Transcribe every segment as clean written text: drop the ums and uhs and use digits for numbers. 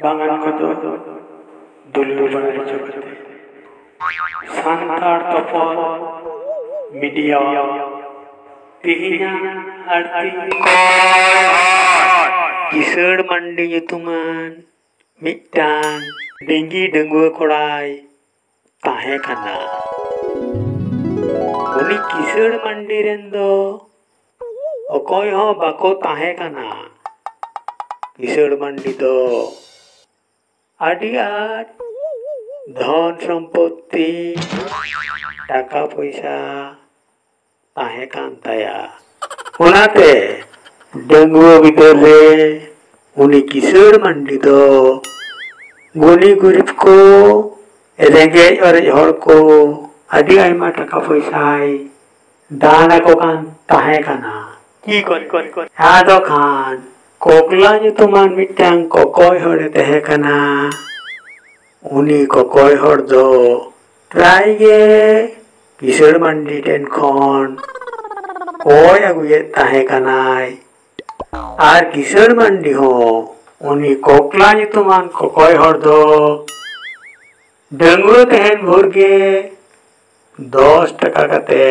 बांगान को तो दुलुर बनाए चुके सांतार तोपल मीडिया तिहिना आरती किसड़ मंडी युतुमान मिटान डेंगी डंगुआ कोड़ाई ताहे खाना उनी किसड़ मंडी रेंदो अकोय हो बाको ताहे खाना किसड़ मंडी दो आदि आट धन सम्पत्ति टाका पैसा ताहे कान ताया उनाते डंगुआ बिदर रे उनी किसड़ मंडी दो गुनी गुरिब को रेंगे और हर को आदि आयमा टाका पैसाय दाना को कान ताहे काना की कर आदो खान कोकला तुमान मिटांग कोकोय हड़े तहे काना उनी कोकोय हड़ दो प्राय गे किसड़ मंडी टेन खन कोय अगुए तहे कानाय आर किसड़ मंडी हो उनी कोकला तुमान कोकोय हड़ दो डंगुआ तहेन भोरगे 10 टाका कते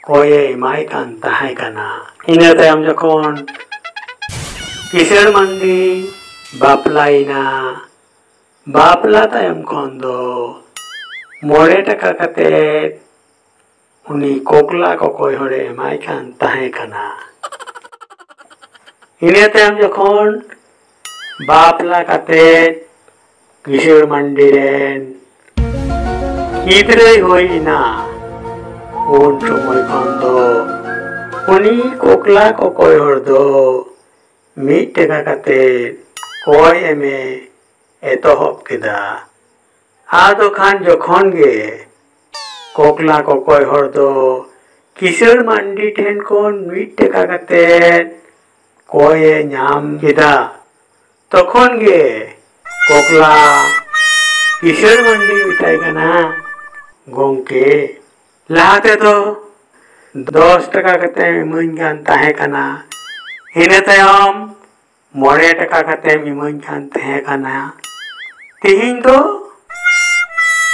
कोये इमाय कान ताहे काना इना तायम जखन किसड़ मंडी बापलाइना बापला तायम खन दो 9 टाका कते उनी कोकला कोकोय हड़े इमाय कान ताहे काना इना तायम जखन बापला कते किसड़ मंडी रेन किदरे होइना उन समय खन दो उनी कोकला कोकोय हड़ दो 1 टाका कते कोय एमे एतोहब केदा आदो खान जखन गे कोकला कोकोय हड़ दो किसड़ मंडी ठेन कोन 1 टाका कते कोय नाम केदा तखन गे कोकला किसड़ मंडी मिटाई काना गोंके लाते तो 10 टाका कते इमाइन कान ताहे काना इने तायम 9 टाका कते इमाइन कान ताहे काना तिहिन तो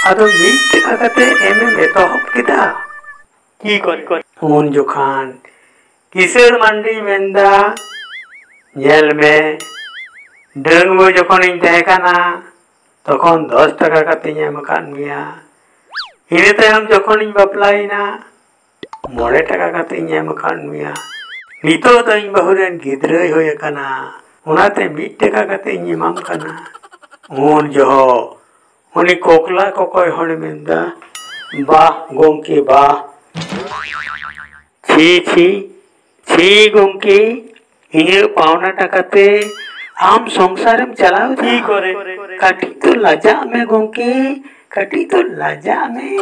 आदो 1 टाका कते एमे एतोहब केदा की कर उन जोखान किसड़ मंडी मेंदा नेल में डंगुआ जखन इन ताहे काना तखन 10 टाका कते एम कान मिया इने तायम जखन इन बापलाइना 9 टाका कते एम कान मिया नितो तो इन बहुरेन गिद्रे होय काना उनाते 1 टाका कते एमाम काना उन जो उनी कोकला कोकोय हड़ मेंदा बाह गोंके बाह छी छी छी गोंके इने पावना टाकाते आम संसारम चलाओ जी करे काटी तो लजा में गोंके काटी तो लजा में।